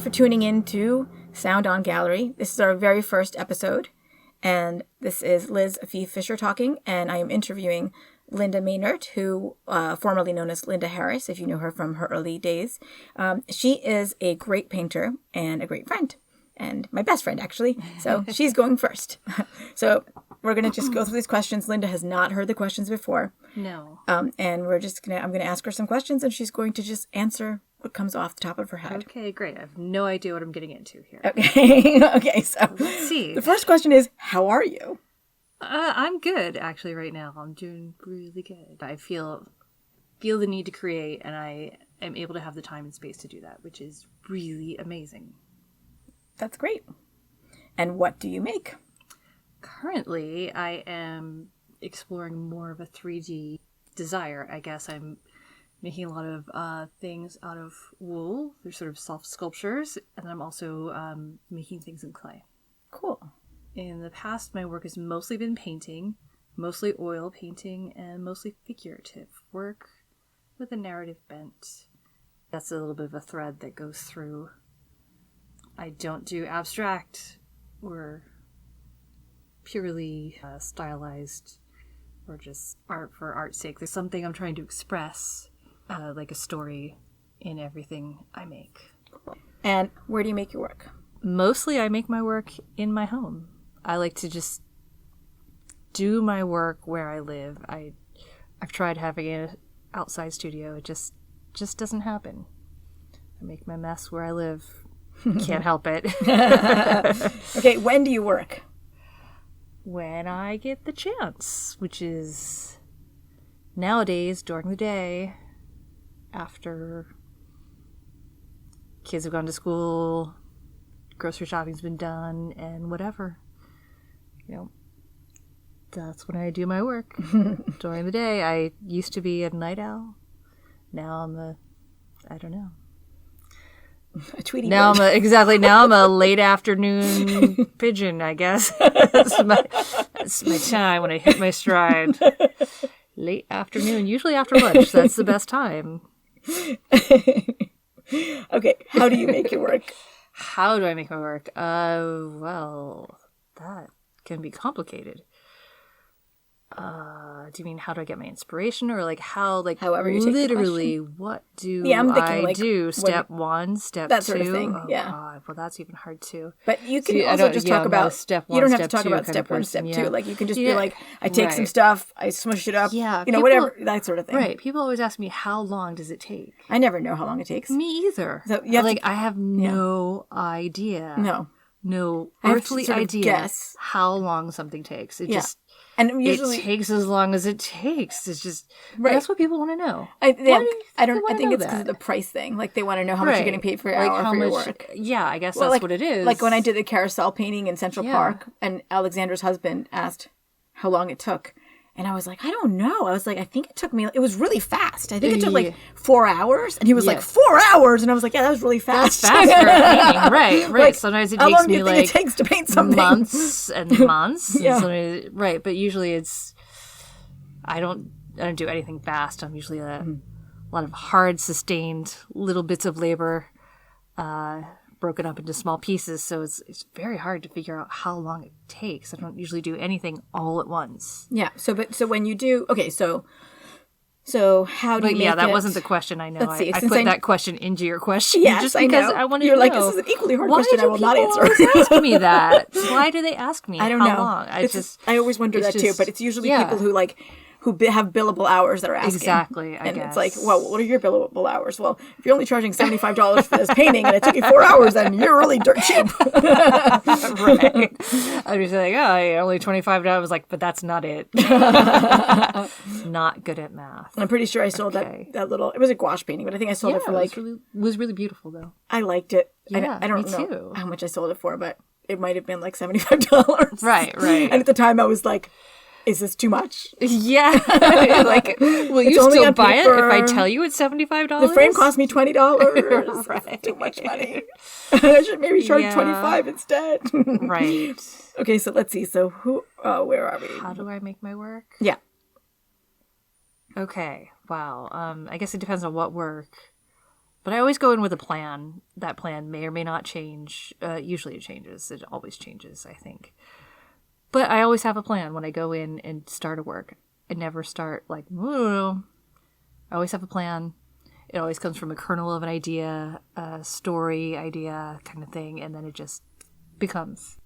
for tuning in to Sound on Gallery. This is our very first episode, and this is Liz Afif Fisher talking, and I am interviewing Linda Mehnert, who, formerly known as Linda Harris, if you know her from her early days. She is a great painter and a great friend, and my best friend, actually. So she's going first. So we're going to just go through these questions. Linda has not heard the questions before. No. And I'm going to ask her some questions, and she's going to just answer what comes off the top of her head. Okay, great. I have no idea what I'm getting into here. Okay. Okay, so let's see. The first question is, how are you? I'm good, actually, right now. I'm doing really good. I feel the need to create, and I am able to have the time and space to do that, which is really amazing. That's great. And what do you make? Currently, I am exploring more of a 3D desire. I guess I'm making a lot of things out of wool. They're sort of soft sculptures, and I'm also making things in clay. Cool. In the past, my work has mostly been painting, mostly oil painting, and mostly figurative work with a narrative bent. That's a little bit of a thread that goes through. I don't do abstract or purely stylized or just art for art's sake. There's something I'm trying to express, like a story in everything I make. And where do you make your work? Mostly I make my work in my home. I like to just do my work where I live. I've tried having an outside studio. It just doesn't happen. I make my mess where I live. Can't help it. Okay, when do you work? When I get the chance, which is nowadays during the day after kids have gone to school, grocery shopping's been done, and whatever. You know, that's when I do my work. During the day, I used to be a night owl. Now I'm I don't know. A Tweety now bird. Now I'm a late afternoon pigeon, I guess. That's my time when I hit my stride. Late afternoon, usually after lunch. That's the best time. Okay, how do you make your work? How do I make my work? Well, that can be complicated. Do you mean how do I get my inspiration, or like how, like however you take literally the question. what do I'm thinking, I do? Step one, step that two, sort of thing. Oh, yeah. God. Well, that's even hard too. But you can also just talk about step one. You don't have to step talk two about kind step of one, person, step two. Like you can just be like, I take right. some stuff, I smush it up. Yeah, you know, whatever, that sort of thing. Right. People always ask me, how long does it take? I never know how long it takes. Me either. So you have I have no idea. No earthly idea guess how long something takes. It just. And usually it takes as long as it takes. It's just right. That's what people want to know. I think it's because of the price thing. Like they want to know how much you're getting paid for your hour for your work. Yeah, I guess that's what it is. Like when I did the carousel painting in Central Park, and Alexander's husband asked how long it took, and I was like, I don't know. I was like, I think it took me. It was really fast. I think it took like 4 hours, and he was like 4 hours, and I was like, yeah, that was really fast. That's fast for painting, right? Like, sometimes it takes me how long do you think it takes to paint something? Months and months. Yeah. And right, but usually it's. I don't do anything fast. I'm usually a lot of hard, sustained little bits of labor, broken up into small pieces. So it's very hard to figure out how long it takes. I don't usually do anything all at once. Yeah. So when you do, okay. So how do you make that it? wasn't the question. I know. Let's see, I put that question into your question. Yes, just because I wanted to know. You're like, this is an equally hard question. I will not answer. Why do people always ask me that? Why do they ask me? I don't know. How long? I always wonder that too. But it's usually people who have billable hours that are asking. Exactly, I guess. It's like, well, what are your billable hours? Well, if you're only charging $75 for this painting and it took you 4 hours, then you're really dirt cheap. Right. I was like, only $25. I was like, but that's not it. Not good at math. And I'm pretty sure I sold that little, it was a gouache painting, but I think I sold it for it was really beautiful though. I liked it. Yeah, I don't me know too. how much I sold it for, but it might have been like $75. Right. And at the time I was like, is this too much? Yeah. Like, will you still buy it if I tell you it's $75? The frame cost me $20. Right. Too much money. I should maybe charge $25 instead. Right. Okay, so let's see. So where are we? How do I make my work? Yeah. Okay. Wow. I guess it depends on what work. But I always go in with a plan. That plan may or may not change. Usually it changes. It always changes, I think. But I always have a plan when I go in and start a work. I never start like, whoa. I always have a plan. It always comes from a kernel of an idea, a story idea kind of thing, and then it just becomes.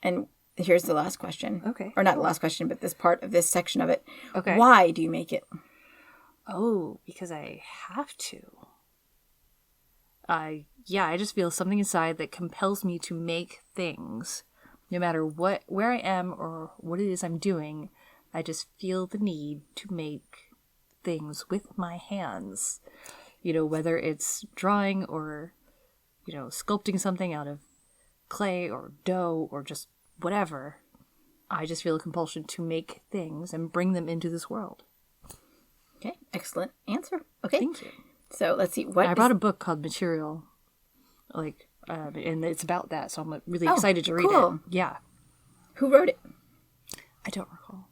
And here's the last question. Okay. Or not the last question, but this part of this section of it. Okay. Why do you make it? Oh, because I have to. I just feel something inside that compels me to make things. No matter where I am or what it is I'm doing, I just feel the need to make things with my hands. Whether it's drawing or, sculpting something out of clay or dough or just whatever. I just feel a compulsion to make things and bring them into this world. Okay, excellent answer. Okay. Thank you. So let's see. I brought a book called Material, and it's about that, so I'm really excited to read it. Yeah. Who wrote it? I don't recall.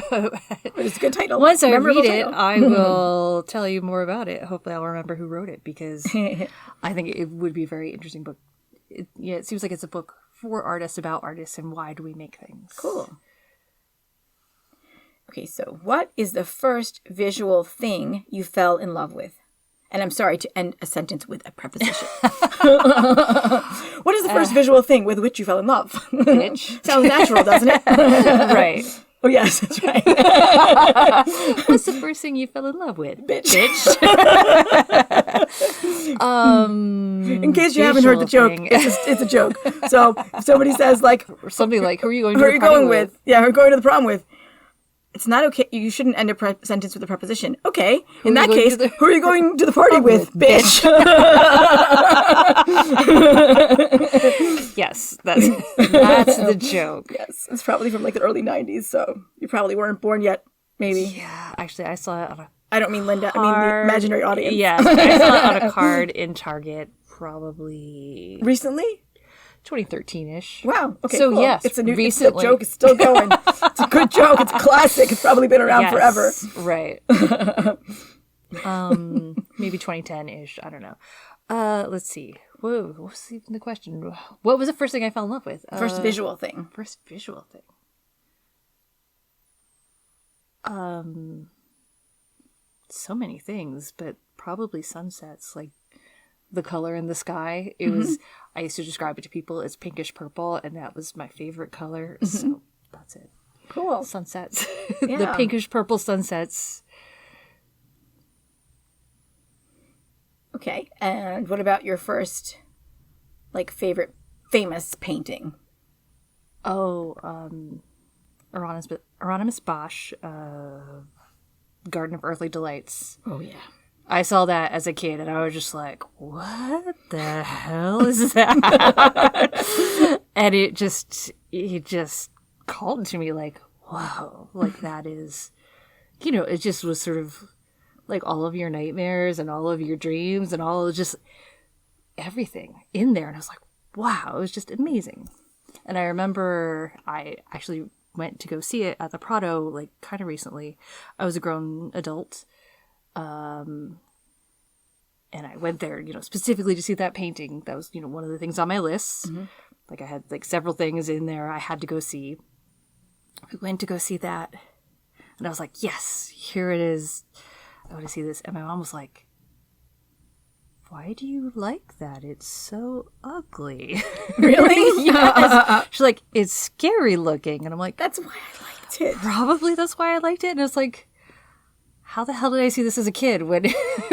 But it's a good title. Once I read it, I will tell you more about it. Hopefully I'll remember who wrote it, because I think it would be a very interesting book. It seems like it's a book for artists, about artists, and why do we make things. Cool. Okay, so what is the first visual thing you fell in love with? And I'm sorry to end a sentence with a preposition. What is the first visual thing with which you fell in love? Bitch. Sounds natural, doesn't it? Right. Oh, yes, that's right. What's the first thing you fell in love with? Bitch. In case you haven't heard the joke, it's a joke. So if somebody says something like, who are you going to the prom with? Yeah, who are you going to the prom with? It's not okay. You shouldn't end a sentence with a preposition. Okay. In that case, who are you going to the party with, bitch? Yes, that's the joke. Yes, it's probably from the early 90s, so you probably weren't born yet, maybe. Yeah, actually, I saw it on a I don't mean Linda. I mean the imaginary audience. Yes, I saw it on a card in Target probably... Recently? 2013-ish. Wow. Okay, so cool. Yes, it's a recently. joke. It's still going. It's a good joke. It's a classic. It's probably been around forever. Right. Maybe 2010-ish. I don't know. Let's see. Whoa, what was even the question? What was the first thing I fell in love with? First visual thing. First visual thing. So many things, but probably sunsets, the color in the sky. It was, I used to describe it to people as pinkish purple, and that was my favorite color. So that's it. Cool. Sunsets. Yeah. The pinkish purple sunsets. Okay. And what about your first, favorite famous painting? Oh, Hieronymus Bosch, Garden of Earthly Delights. Oh, yeah. I saw that as a kid, and I was just like, what the hell is that? And it just called to me wow, that is, it just was sort of all of your nightmares and all of your dreams and all of just everything in there. And I was like, wow, it was just amazing. And I remember I actually went to go see it at the Prado, kind of recently. I was a grown adult. And I went there, specifically to see that painting. That was, one of the things on my list. Mm-hmm. I had several things in there I had to go see. We went to go see that. And I was like, yes, here it is. I want to see this. And my mom was like, why do you like that? It's so ugly. Really? Yes. She's like, it's scary looking. And I'm like, that's why I liked it. Probably that's why I liked it. And it's like, how the hell did I see this as a kid? When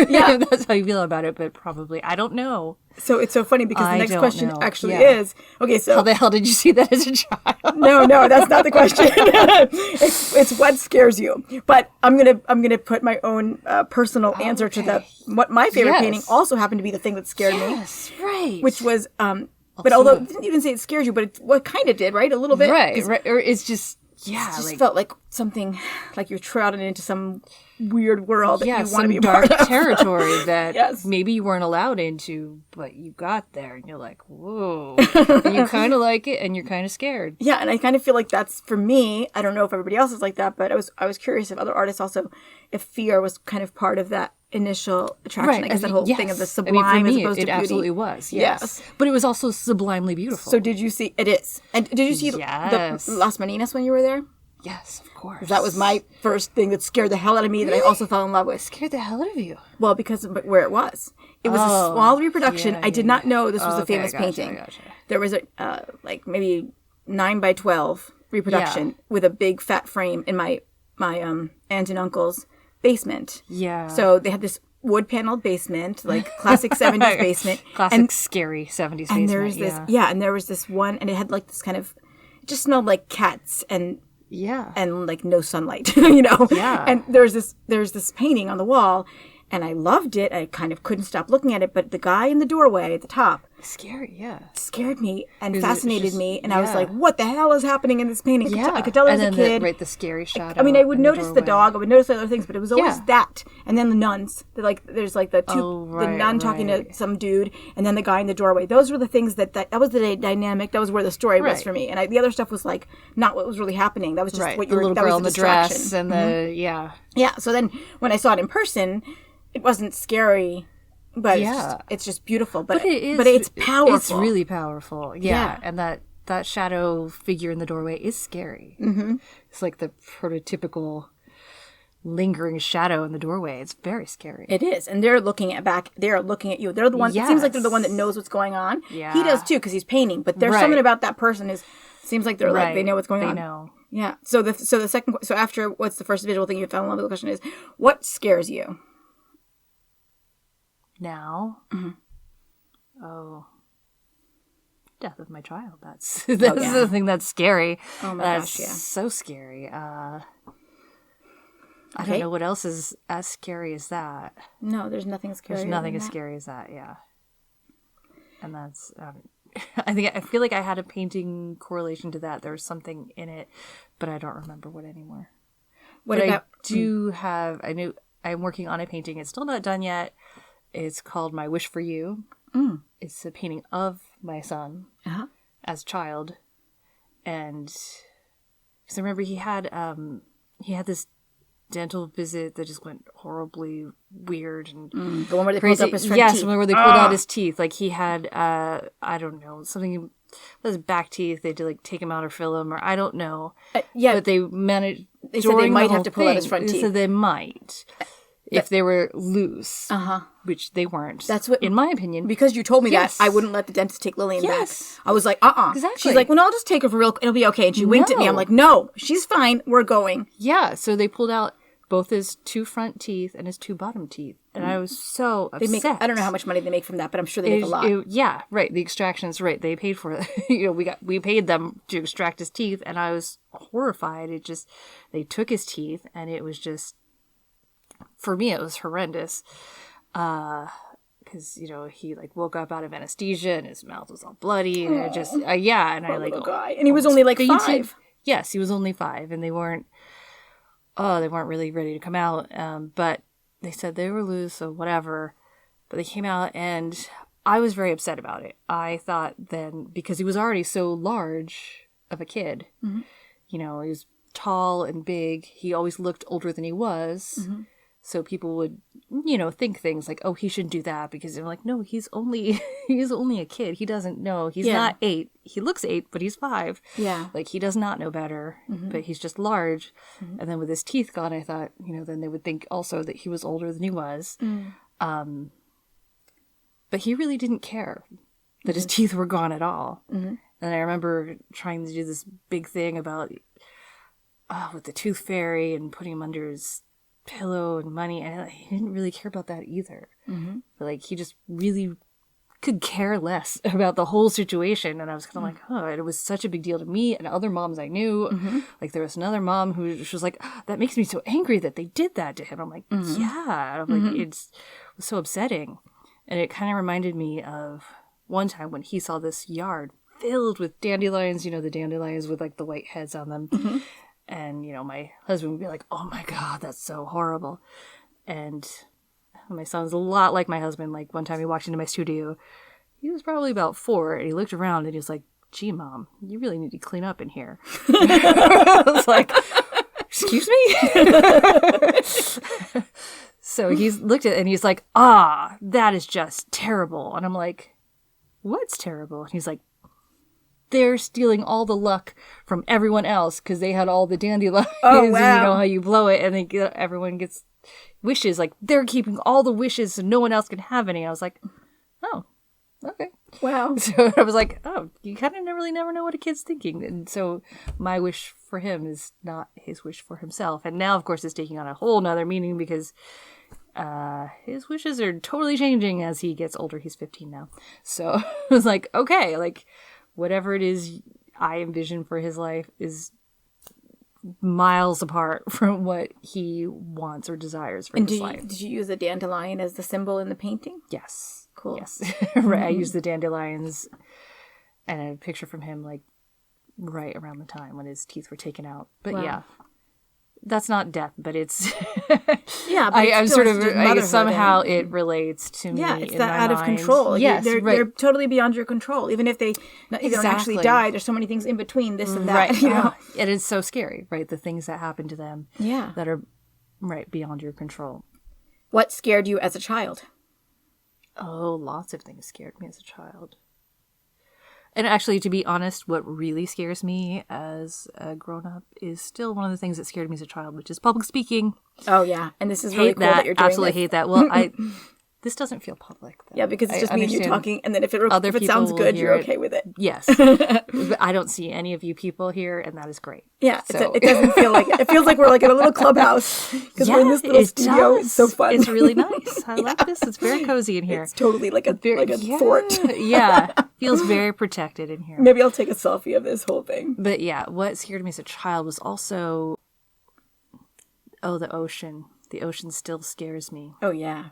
yeah. That's how you feel about it, but probably, I don't know. So it's so funny because the next question actually is, okay, so. How the hell did you see that as a child? No, that's not the question. It's what scares you. But I'm gonna put my own personal answer to that. What my favorite painting also happened to be the thing that scared me. Yes, right. Which was, but although you didn't say it scares you, but what kind of did, right? A little bit. Right. Or it's just, it just felt like something, like you're trotting into some weird world that you want to be a dark part of. territory that yes. maybe you weren't allowed into, but you got there and you're like, whoa. And you kind of like it and you're kind of scared. Yeah, and I kind of feel like that's, for me, I don't know if everybody else is like that, but I was curious if other artists also, if fear was kind of part of that initial attraction. Right. I guess that whole thing of the sublime I mean, for as me, opposed it to beauty. absolutely was. Yes. But it was also sublimely beautiful. So did you see, it is. And did you see Yes. the Las Meninas when you were there? Yes, of course. That was my first thing that scared the hell out of me that I also fell in love with. Scared the hell out of you. Well, because of where it was. It was a small reproduction. I did not know this was a famous painting. Gotcha. There was a like maybe 9x12 reproduction with a big fat frame in my aunt and uncle's basement. Yeah. So they had this wood paneled basement, like classic 70s basement. Classic scary 70s basement. And there's this, and there was this one, and it had like this kind of, it just smelled like cats and like no sunlight, you know? Yeah. And there's this painting on the wall, and I loved it. I kind of couldn't stop looking at it, but the guy in the doorway at the top Scary, yeah. scared me and fascinated just- me, and I was like, what the hell is happening in this painting? I could tell I was a kid. The scary shadow. I mean, I would in notice the doorway. dog, I would notice other things, but it was always Yeah. that. And then the nuns, there's like the two, the nun talking to some dude, and then the guy in the doorway. Those were the things that was the dynamic. That was where the story was for me. And the other stuff was like not what was really happening. That was just what you the were. little That girl was in the the distraction. dress and the Yeah. So then when I saw it in person, it wasn't scary. But it's just beautiful. But it's powerful. It's really powerful. Yeah. And that shadow figure in the doorway is scary. Mm-hmm. It's like the prototypical lingering shadow in the doorway. It's very scary. It is. And they're looking at you. They're the one, it seems like they're the one that knows what's going on. Yeah. He does too, because he's painting. But there's something about that person seems like they're like, they know what's going on. They know. Yeah. So after what's the first visual thing you fell in love with? The question is, what scares you? Now, death of my child. That's the thing that's scary. Oh my that's gosh, yeah. So scary. I don't know what else is as scary as that. No, there's nothing scary. There's nothing as scary as that. Yeah, and that's. I feel like I had a painting correlation to that. There was something in it, but I don't remember what anymore. I do have. I knew I'm working on a painting. It's still not done yet. It's called My Wish for You. It's a painting of my son as a child, and because I remember he had this dental visit that just went horribly weird and the one where they crazy. pulled up his front Yes, teeth. the one where they pulled out his teeth. Like he had I don't know, something with his back teeth. They had to like take him out or fill him, or I don't know. But they managed. They said they might have to pull out his front teeth. They said they might. If they were loose, which they weren't. That's what, in my opinion. Because you told me that, I wouldn't let the dentist take Lillian back. I was like, Exactly. She's like, well, no, I'll just take her for real. It'll be okay. And she winked at me. I'm like, no, she's fine. We're going. Yeah. So they pulled out both his 2 front teeth and his 2 bottom teeth, and I was so upset. I don't know how much money they make from that, but I'm sure they make a lot. Yeah. Right. The extractions. Right. They paid for it. We paid them to extract his teeth, and I was horrified. They took his teeth, and it was just. For me, it was horrendous, because he like woke up out of anesthesia and his mouth was all bloody, and Guy. And he was only like 5. Yes, he was only 5, and they weren't really ready to come out. But they said they were loose, so whatever. But they came out, and I was very upset about it. I thought then, because he was already so large of a kid, he was tall and big. He always looked older than he was. So people would, think things like, "Oh, he shouldn't do that," because they're like, "No, he's only a kid. He doesn't know. He's not 8. He looks 8, but he's 5. Yeah, like he does not know better. But he's just large." And then with his teeth gone, I thought, then they would think also that he was older than he was. But he really didn't care that his teeth were gone at all. And I remember trying to do this big thing about with the tooth fairy and putting him under his pillow and money, and he didn't really care about that either. But like he just really could care less about the whole situation, and I was kind of like, and it was such a big deal to me and other moms I knew. Like there was another mom who was like, that makes me so angry that they did that to him. I'm like, yeah. I'm like, it was so upsetting, and it kind of reminded me of one time when he saw this yard filled with dandelions, the dandelions with like the white heads on them. And, my husband would be like, "Oh my God, that's so horrible." And my son's a lot like my husband. Like one time he walked into my studio, he was probably about 4, and he looked around and he was like, "Gee, Mom, you really need to clean up in here." I was like, "Excuse me?" So he's looked at it and he's like, that is just terrible. And I'm like, what's terrible? And he's like, they're stealing all the luck from everyone else because they had all the dandelions. Oh, wow. And you know how you blow it and everyone gets wishes. Like, they're keeping all the wishes so no one else can have any. I was like, oh, okay. Wow. So I was like, oh, you kind of really never know what a kid's thinking. And so my wish for him is not his wish for himself. And now, of course, it's taking on a whole nother meaning because his wishes are totally changing as he gets older. He's 15 now. So I was like, okay, like whatever it is I envision for his life is miles apart from what he wants or desires for his life. Did you use a dandelion as the symbol in the painting? Yes. Cool. Yes. Right. I used the dandelions and a picture from him like right around the time when his teeth were taken out. But yeah. That's not death, but it's yeah. But I'm sort of I guess somehow it relates to me. Yeah, it's in that my out of mind. control. Yes, they're totally beyond your control. Even if they don't actually die, there's so many things in between this and that. Right. You know, and it's so scary, right? The things that happen to them. Yeah. That are right beyond your control. What scared you as a child? Oh, lots of things scared me as a child. And actually, to be honest, what really scares me as a grown-up is still one of the things that scared me as a child, which is public speaking. Oh, yeah. And this is really cool that you're doing absolutely this. hate that. Well, this doesn't feel public, though. Yeah, because it's just me and you talking, and then if it sounds will good, you're hear okay with it. Yes. But I don't see any of you people here, and that is great. Yeah, So. it doesn't feel like it. It feels like we're like in a little clubhouse because we're in this little studio. It's so fun. It's really nice. I like this. It's very cozy in here. It's totally like a fort. Yeah. Feels very protected in here. Maybe I'll take a selfie of this whole thing. But yeah, what scared me as a child was also, the ocean. The ocean still scares me. Oh, yeah.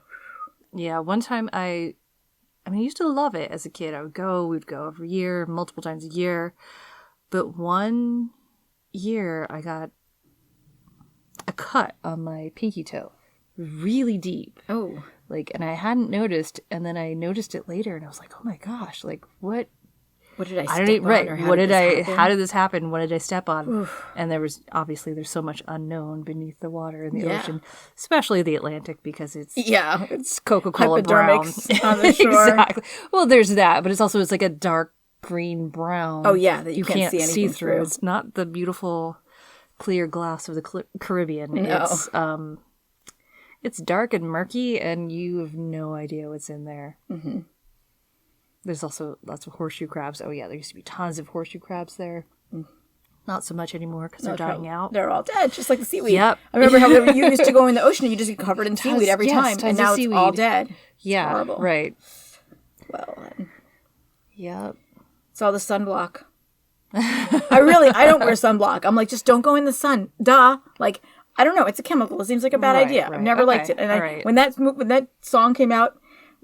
Yeah, one time I used to love it as a kid. We'd go every year, multiple times a year. But one year I got a cut on my pinky toe, really deep. Oh. And I hadn't noticed, and then I noticed it later, and I was like, oh my gosh, what? What did I step on? Right. Or How did this happen? What did I step on? Oof. And there's so much unknown beneath the water in the ocean, especially the Atlantic because it's Coca-Cola brown on the shore. Exactly. Well, there's that, but it's like a dark green brown. Oh yeah, that you can't see anything through. It's not the beautiful clear glass of the Caribbean. No. It's dark and murky, and you have no idea what's in there. Mm-hmm. There's also lots of horseshoe crabs. Oh, yeah, there used to be tons of horseshoe crabs there. Mm. Not so much anymore because they're dying out. They're all dead, just like the seaweed. Yep. I remember how you used to go in the ocean and you just get covered in seaweed every time. And now it's all dead. Yeah, it's horrible. Right. Well, then. Yep. It's all the sunblock. I don't wear sunblock. I'm like, just don't go in the sun. Duh. Like, I don't know. It's a chemical. It seems like a bad idea. Right. I've never liked it. And when that song came out,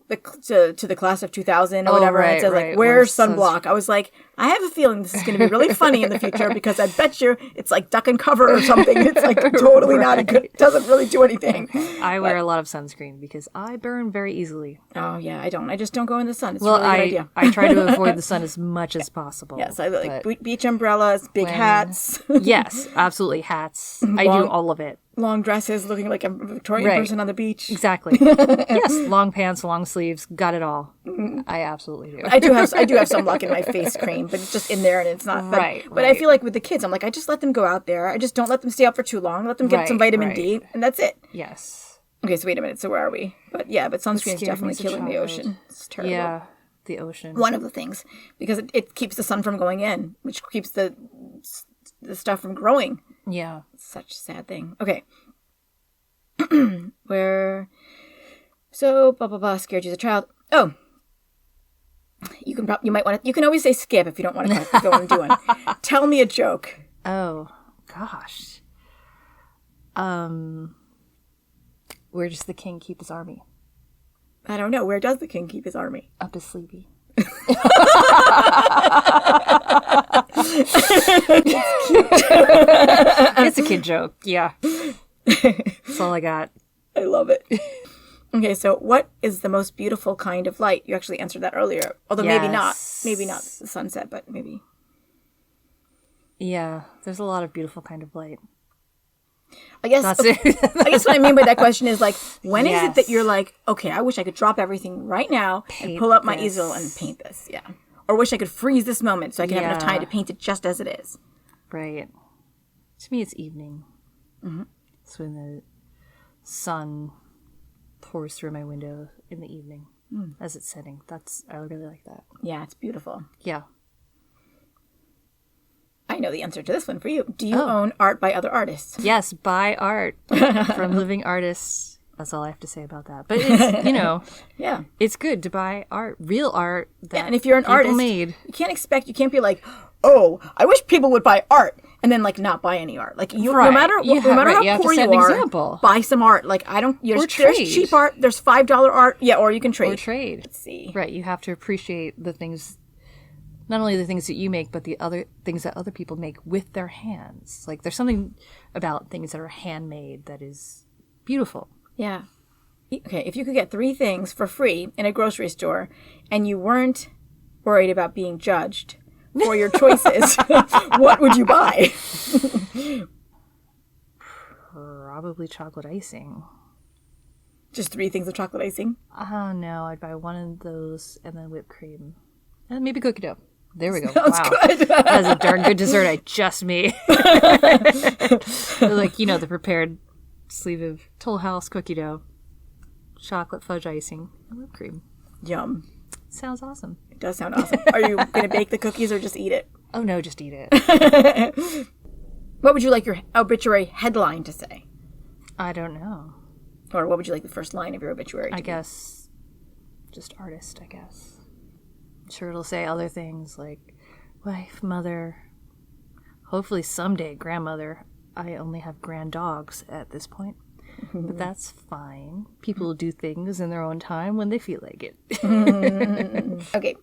to the class of 2000 or whatever, and it says like, wear sunblock. I was like, I have a feeling this is going to be really funny in the future because I bet you it's like duck and cover or something. It's like totally not a good, it doesn't really do anything. I wear a lot of sunscreen because I burn very easily. Oh yeah, I don't. I just don't go in the sun. It's a really good idea. I try to avoid the sun as much as possible. Yes, I like beach umbrellas, big hats. Yes, absolutely, hats. I do all of it. Long dresses, looking like a Victorian person on the beach. Exactly. Yes, long pants, long sleeves, got it all. I absolutely do. I do have sunblock in my face cream, but it's just in there and it's not. But I feel like with the kids, I'm like, I just let them go out there. I just don't let them stay out for too long. Let them get some vitamin D, and that's it. Yes. Okay, so wait a minute. So where are we? But sunscreen is definitely killing the ocean. It's terrible. Yeah, the ocean. One of the things, because it keeps the sun from going in, which keeps the stuff from growing. Yeah. Such a sad thing. Okay. Scared you as a child. Oh. You can always say skip if you don't want to go what I'm doing. Tell me a joke. Oh, gosh. Where does the king keep his army? I don't know. Where does the king keep his army? Up his sleepy. It's a kid joke. Yeah. That's all I got. I love it. Okay, so what is the most beautiful kind of light? You actually answered that earlier. Although maybe not the sunset, but maybe. Yeah, there's a lot of beautiful kind of light. I guess That's it. I guess what I mean by that question is like, when is it that Yes. you're like, okay, I wish I could drop everything right now and Paint pull up my this. easel and paint this. Yeah. Or wish I could freeze this moment so I can have enough time Yeah. to paint it just as it is. Right. To me, it's evening. Mm-hmm. It's when the sun pours through my window in the evening as it's setting. I really like that. Yeah, it's beautiful. Yeah. I know the answer to this one for you. Do you Oh. own art by other artists? Yes, buy art from living artists. That's all I have to say about that. But it's, Yeah. it's good to buy art, real art that Yeah, and if you're an people artist, made. you can't be like, oh, I wish people would buy art and then like not buy any art. Like no Right. matter You no matter right. You how have to poor set you an are, example. buy some art. Like there's trade. cheap art, there's $5 art, yeah, or you can trade. Or trade. Let's see. Right. You have to appreciate the things, not only the things that you make, but the other things that other people make with their hands. Like there's something about things that are handmade that is beautiful. Yeah. Okay, if you could get 3 things for free in a grocery store and you weren't worried about being judged for your choices, what would you buy? Probably chocolate icing. Just 3 things of chocolate icing? Oh no, I'd buy one of those and then whipped cream. And maybe cookie dough. There we go. Sounds wow. good. That's a darn good dessert I just made. Like, the prepared sleeve of Toll House cookie dough, chocolate fudge icing, and whipped cream. Yum. Sounds awesome. It does sound awesome. Are you going to bake the cookies or just eat it? Oh no, just eat it. What would you like your obituary headline to say? I don't know. Or what would you like the first line of your obituary to I be? guess just artist, I guess. I'm sure it'll say other things like wife, mother, hopefully someday grandmother. I only have grand dogs at this point. But that's fine. People do things in their own time when they feel like it. Okay.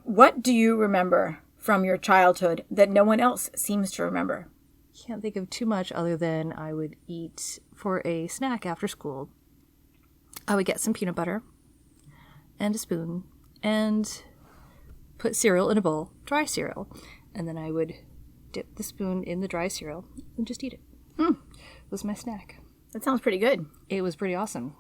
What do you remember from your childhood that no one else seems to remember? Can't think of too much other than I would eat for a snack after school. I would get some peanut butter and a spoon and put cereal in a bowl, dry cereal, and then I would dip the spoon in the dry cereal and just eat it. It was my snack. That sounds pretty good. It was pretty awesome.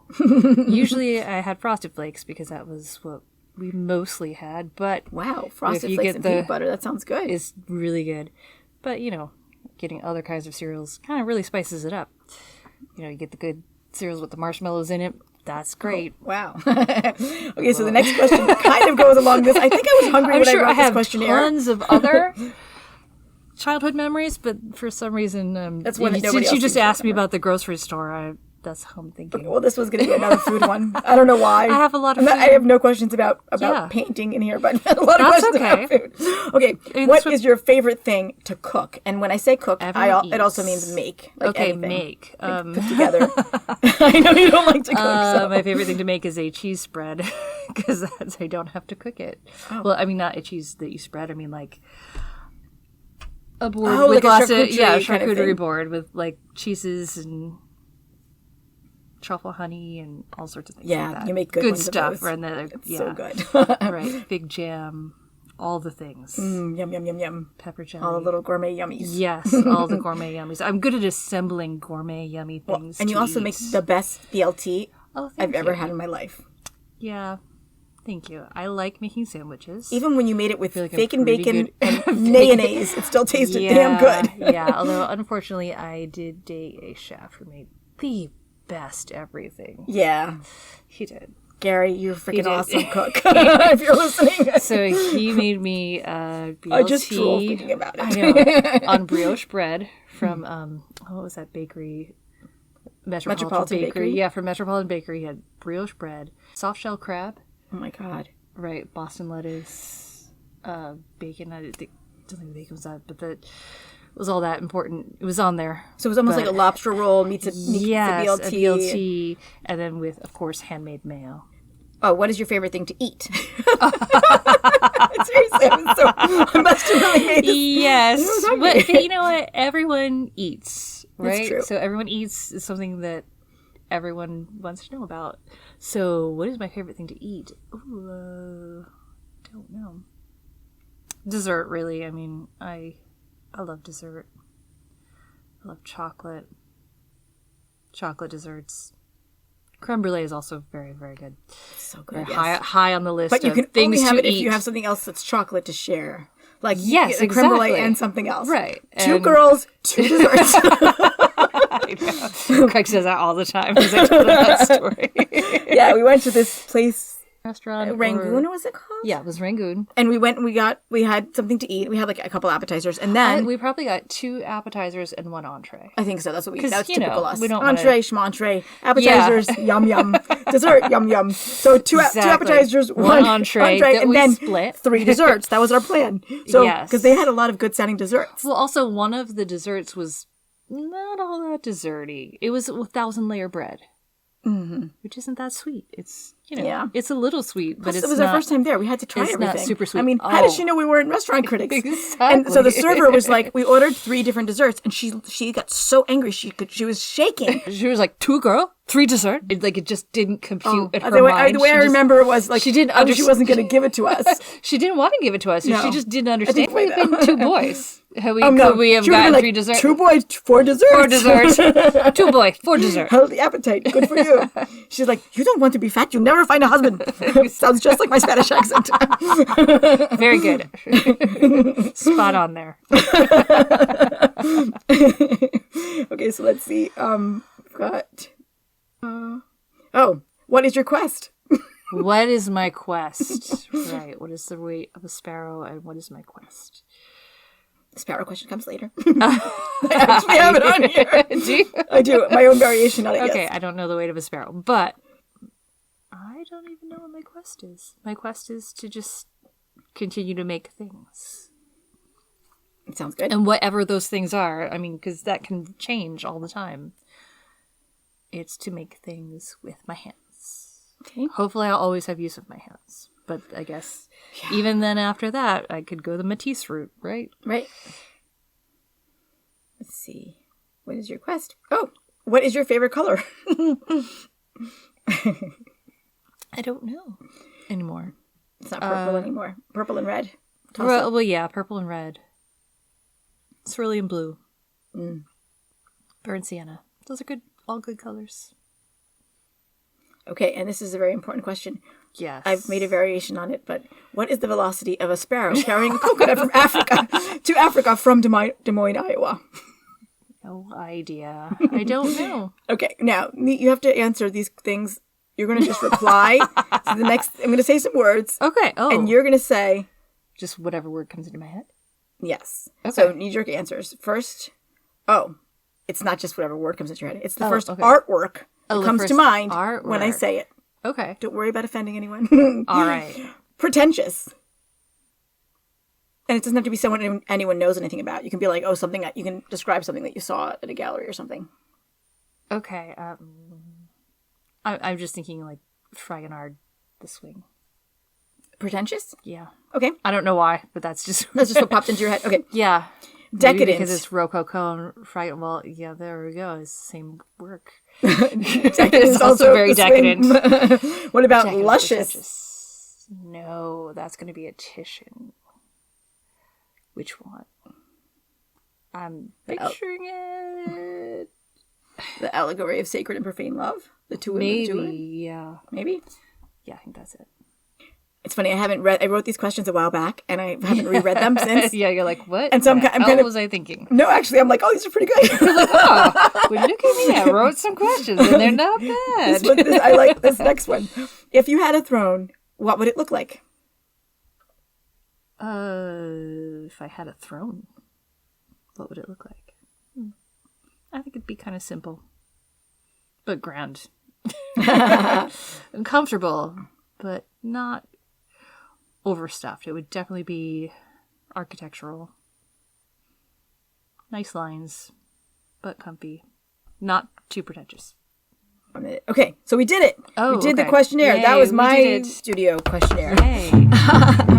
Usually I had Frosted Flakes because that was what we mostly had, but Wow. Frosted you Flakes get and the- peanut butter. That sounds good. it's really good. But, getting other kinds of cereals kind of really spices it up. You get the good cereals with the marshmallows in it. That's great. Wow. Okay, so the next question kind of goes along this. I think I was hungry I'm when sure I I wrote this have questionnaire. tons of other childhood memories, but for some reason, That's one that nobody since else you just seems to asked me about the grocery store, that's how I'm thinking. Well, this was going to be another food one. I don't know why. I have a lot of I food. have no questions about Yeah. painting in here, but a lot of That's questions okay. about food. Okay, mean, what that's what- is your favorite thing to cook? And when I say cook, Everyone it also eats. means make. Like Okay, anything. make. Put together. I know you don't like to cook, so. My favorite thing to make is a cheese spread because I don't have to cook it. Oh. Well, I mean, not a cheese that you spread. I mean, like a board Oh, with like a lots of charcuterie kind of charcuterie thing. board with like cheeses and truffle honey and all sorts of things. Yeah, like that. you make good ones of stuff. those. And then, It's so good. right, big jam, all the things, Yum, yum, yum, yum. pepper jelly. All the little gourmet yummies. Yes, all the gourmet yummies. I'm good at assembling gourmet yummy things. And you to also eat. make the best BLT Oh, I've thank ever you. had in my life. Yeah, thank you. I like making sandwiches. Even when you made it with like I'm bacon, pretty bacon, good- and mayonnaise, it still tasted damn good. Yeah, although unfortunately I did date a chef who made the best everything. Yeah. He did. Gary, you're a freaking did. awesome cook. If you're listening. So he made me BLT. I just drool thinking about it. I know. On brioche bread from, what was that bakery? Metropolitan Bakery? Yeah, from Metropolitan Bakery. He had brioche bread, soft shell crab, Oh my God. right, Boston lettuce, bacon. I don't think bacon was that, but that was all that important. It was on there. So it was almost But- like a lobster roll meets a Yes, BLT. a BLT, and then with, of course, handmade mayo. Oh, what is your favorite thing to eat? Seriously, I must have really made this. Yes, hungry. but you know what? Everyone eats, right? true. So everyone eats is something that everyone wants to know about. So, what is my favorite thing to eat? Ooh, don't know. Dessert, really. I mean, I love dessert. I love chocolate. chocolate desserts. Creme brulee is also very, very good. It's so good. Very Yes. high on the list But you of can things only have to it eat. if you have something else that's chocolate to share. Like Yes, a creme brulee exactly. and something else. Right. Two And- girls, two desserts. I know. Craig says that all the time because I told him that story. Yeah, we went to this place, Restaurant. Rangoon, or- was it called? Yeah, it was Rangoon. And we went and we had something to eat. We had like a couple appetizers, and then We probably got 2 appetizers and 1 entree. I think so. That's what we. 'Cause, That's you typical know, us. we don't wanna- Entree, schmontre, appetizers, yum yum, dessert, yum yum. So two Exactly. appetizers, One entree that and we then split. 3 desserts. That was our plan. So Yes. because they had a lot of good sounding desserts. Well, also, one of the desserts was not all that desserty. It was 1,000-layer bread. Mm-hmm. Which isn't that sweet. It's, Yeah. it's a little sweet, but Plus, it's it was not... our first time there. We had to try it's everything. not super sweet. I mean, how did Oh. she know we weren't restaurant critics? Exactly. And so the server was like, we ordered 3 different desserts, and she got so angry she was shaking. She was like, 2 girl, 3 dessert. It just didn't compute in her The way mind. I She just- remember it was like she didn't she understand. wasn't going to give it to us. She didn't want to give it to us. So No. she just didn't understand. play We've been 2 boys. Could we have She would've gotten been 3 desserts? 2 boys, 4 desserts. 4 desserts. 2 boy, 4 desserts. Healthy appetite. Good for you. She's like, you don't want to be fat. You never find a husband. Sounds just like my Spanish accent. Very good. Spot on there. Okay, so let's see. Got. What is your quest? What is my quest? Right. What is the weight of a sparrow and what is my quest? The sparrow question comes later. I actually have it on here. Do you? I do. My own variation on it. Okay, Yes. I don't know the weight of a sparrow, but I don't even know what my quest is. My quest is to just continue to make things. It sounds good. And whatever those things are, I mean, because that can change all the time. It's to make things with my hands. Okay. Hopefully I'll always have use of my hands. But I guess even then after that, I could go the Matisse route, right? Right. Let's see. What is your quest? Oh, what is your favorite color? I don't know anymore. It's not purple anymore. Purple and red. Toss up. Well, yeah, purple and red. Cerulean blue. Burnt sienna. Those are good, all good colors. Okay, and this is a very important question. Yes. I've made a variation on it, but what is the velocity of a sparrow carrying a coconut from Africa from Des Moines, Iowa? No idea. I don't know. Okay, now you have to answer these things. You're going to just reply to the next. I'm going to say some words, Okay. Oh. and you're going to say just whatever word comes into my head. yes. Okay. So knee-jerk answers. First, it's not just whatever word comes into your head. It's the first okay. artwork that the comes to first mind when I artwork. say it. Okay. Don't worry about offending anyone. All right. Pretentious. And it doesn't have to be someone anyone knows anything about. You can be like, something that you can describe something that you saw at a gallery or something. Okay. I'm just thinking like Fragonard, the swing. Pretentious? Yeah. Okay. I don't know why, but that's just That's just what popped into your head. Okay. yeah. Decadent. Maybe because it's Rococo and Fragon. Well, yeah, there we go. It's the same work. Decadent It's is also very the swing. decadent. What about Decadent, luscious? pretentious. No, that's going to be a Titian. Which one? I'm picturing it. The allegory of sacred and profane love. The two women. Maybe, The two women? yeah. Maybe. Yeah, I think that's it. It's funny. I wrote these questions a while back, and I haven't reread them since. Yeah, you're like, what? And so I'm the kind hell of- was I thinking? No, actually, I'm like, these are pretty good. Oh, well, look at me. I wrote some questions, and they're not bad. I like this next one. If you had a throne, what would it look like? If I had a throne, what would it look like? I think it'd be kind of simple, but grand. And comfortable, but not overstuffed. It would definitely be architectural. Nice lines, but comfy. Not too pretentious. Okay, so we did it. Oh, we did the okay. questionnaire. Yay, that was we my did it. studio questionnaire. Yay.